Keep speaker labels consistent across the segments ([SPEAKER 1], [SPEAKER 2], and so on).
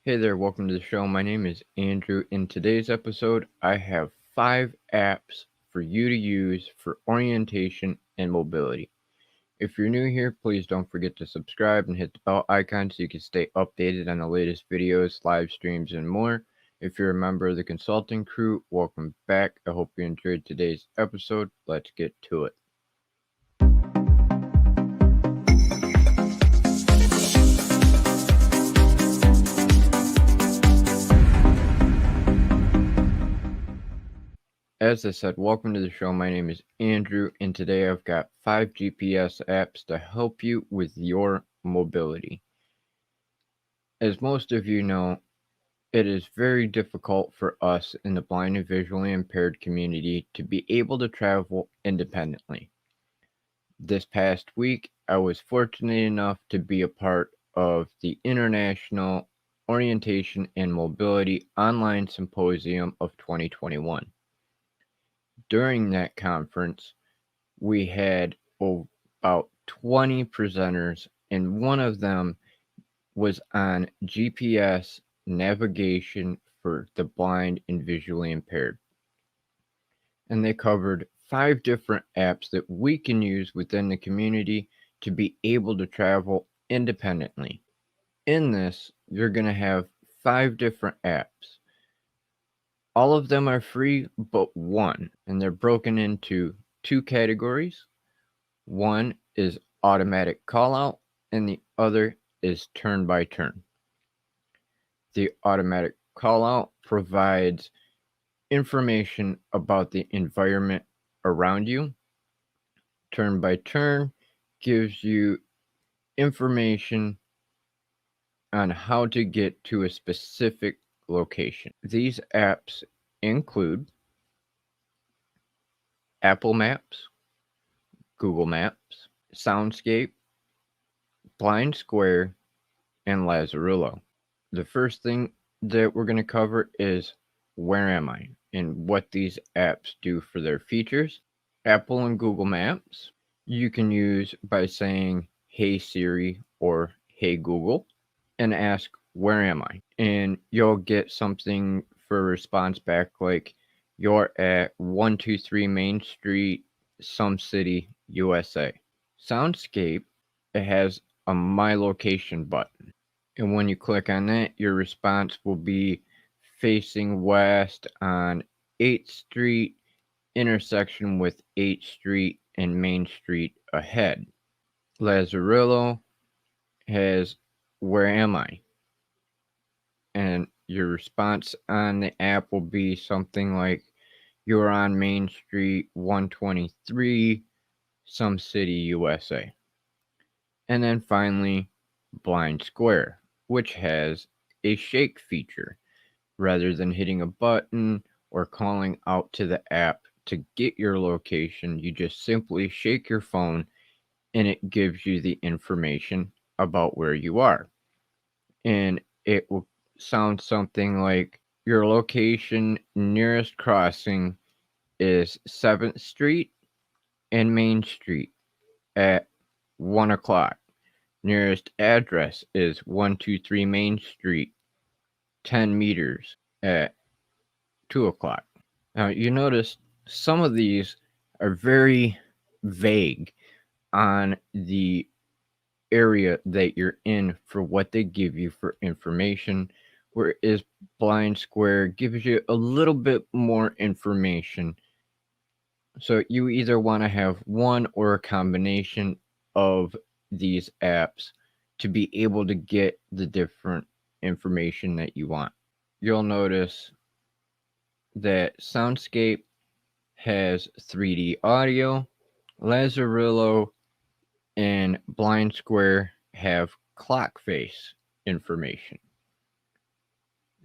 [SPEAKER 1] Hey there, welcome to the show. My name is Andrew. In today's episode, I have 5 apps for you to use for orientation and mobility. If you're new here, please don't forget to subscribe and hit the bell icon so you can stay updated on the latest videos, live streams, and more. If you're a member of the consulting crew, welcome back. I hope you enjoyed today's episode. Let's get to it. As I said, welcome to the show. My name is Andrew, and today I've got 5 GPS apps to help you with your mobility. As most of you know, it is very difficult for us in the blind and visually impaired community to be able to travel independently. This past week, I was fortunate enough to be a part of the International Orientation and Mobility Online Symposium of 2021. During that conference, we had about 20 presenters, and one of them was on GPS navigation for the blind and visually impaired. And they covered 5 different apps that we can use within the community to be able to travel independently. In this, you're going to have 5 different apps. All of them are free but one, and they're broken into 2 categories. One is automatic callout, and the other is turn by turn. The automatic callout provides information about the environment around you. Turn by turn gives you information on how to get to a specific location. These apps include Apple Maps, Google Maps, SoundScape, Blindsquare, and Lazarillo. The first thing that we're going to cover is where am I and what these apps do for their features. Apple and Google Maps you can use by saying hey Siri or hey Google and ask where am I, and you'll get something for a response back like you're at 123 Main Street, some city, USA. SoundScape, it has a My Location button. And when you click on that, your response will be facing west on 8th Street, intersection with 8th Street and Main Street ahead. Lazarillo has where am I? And your response on the app will be something like you're on Main Street 123, some city, USA. And then finally, Blindsquare, which has a shake feature. Rather than hitting a button or calling out to the app to get your location, you just simply shake your phone and it gives you the information about where you are. And it will sound something like your location nearest crossing is 7th Street and Main Street at 1 o'clock. Nearest address is 123 Main Street, 10 meters at 2 o'clock. Now, you notice some of these are very vague on the area that you're in for what they give you for information, whereas Blindsquare gives you a little bit more information. So you either want to have one or a combination of these apps to be able to get the different information that you want. You'll notice that SoundScape has 3D audio, Lazarillo and Blindsquare have clock face information.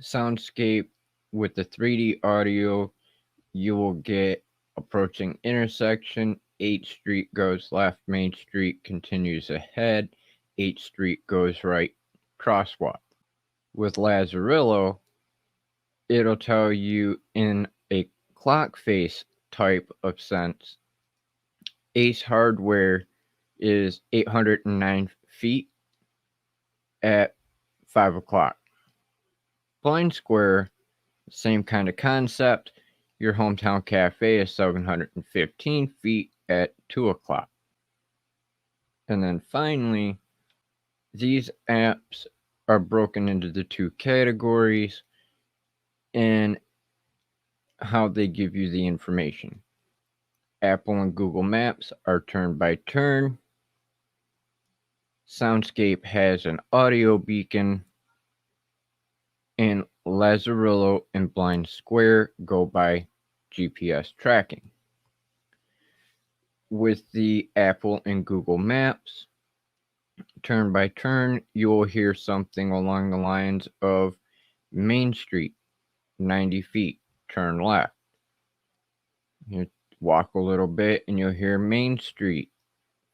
[SPEAKER 1] SoundScape with the 3D audio, you will get approaching intersection, 8th Street goes left, Main Street continues ahead, 8th Street goes right, crosswalk. With Lazarillo, it'll tell you in a clock face type of sense, Ace Hardware is 809 feet at 5 o'clock. Blindsquare, same kind of concept. Your hometown cafe is 715 feet at 2 o'clock. And then finally, these apps are broken into the two categories in how they give you the information. Apple and Google Maps are turn by turn. SoundScape has an audio beacon, and Lazarillo and Blindsquare go by GPS tracking. With the Apple and Google Maps, turn by turn, you will hear something along the lines of Main Street, 90 feet, turn left. You walk a little bit and you'll hear Main Street,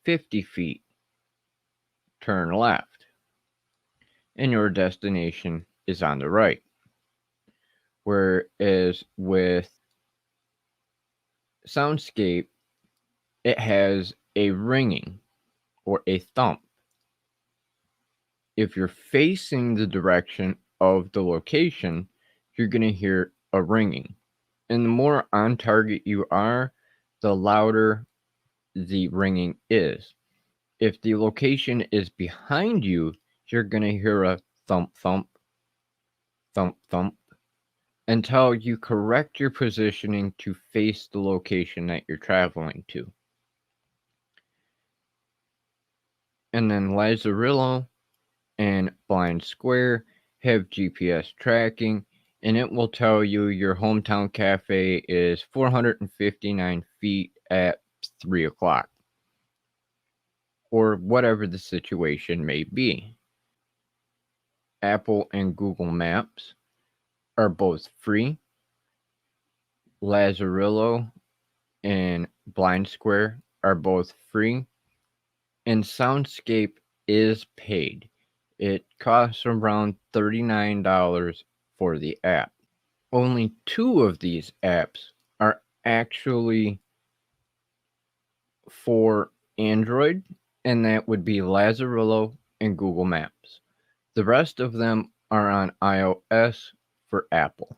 [SPEAKER 1] 50 feet, turn left. And your destination is on the right. Whereas with SoundScape, it has a ringing or a thump. If you're facing the direction of the location, you're going to hear a ringing. And the more on target you are, the louder the ringing is. If the location is behind you, you're going to hear a thump, thump, thump, thump, until you correct your positioning to face the location that you're traveling to. And then Lazarillo and Blindsquare have GPS tracking, and it will tell you your hometown cafe is 459 feet at 3 o'clock, or whatever the situation may be. Apple and Google Maps are both free. Lazarillo and Blindsquare are both free. And SoundScape is paid. It costs around $39 for the app. Only two of these apps are actually for Android, and that would be Lazarillo and Google Maps. The rest of them are on iOS for Apple.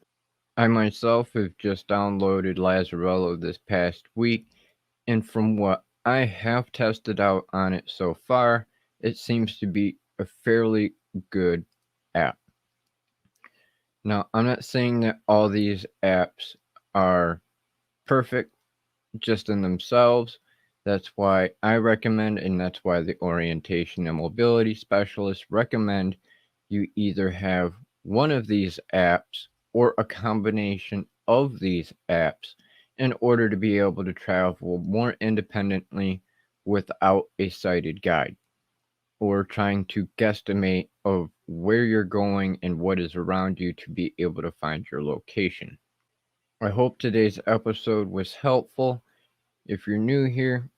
[SPEAKER 1] I myself have just downloaded Lazarillo this past week, and from what I have tested out on it so far, it seems to be a fairly good app. Now, I'm not saying that all these apps are perfect just in themselves. That's why I recommend, and that's why the orientation and mobility specialists recommend you either have one of these apps or a combination of these apps in order to be able to travel more independently without a sighted guide, or trying to guesstimate of where you're going and what is around you to be able to find your location. I hope today's episode was helpful. If you're new here,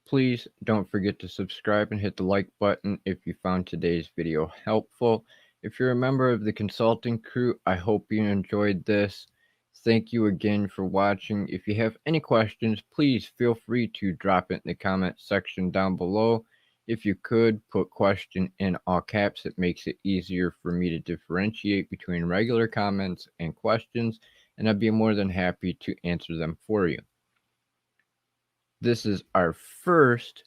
[SPEAKER 1] please don't forget to subscribe and hit the like button if you found today's video helpful. If you're a member of the consulting crew, I hope you enjoyed this. Thank you again for watching. If you have any questions, please feel free to drop it in the comment section down below. If you could, put question in all caps. It makes it easier for me to differentiate between regular comments and questions, and I'd be more than happy to answer them for you. This is our first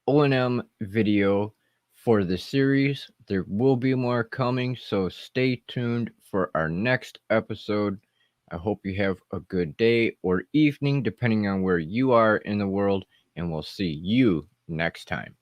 [SPEAKER 1] O&M video for the series. There will be more coming, so stay tuned for our next episode. I hope you have a good day or evening, depending on where you are in the world, and we'll see you next time.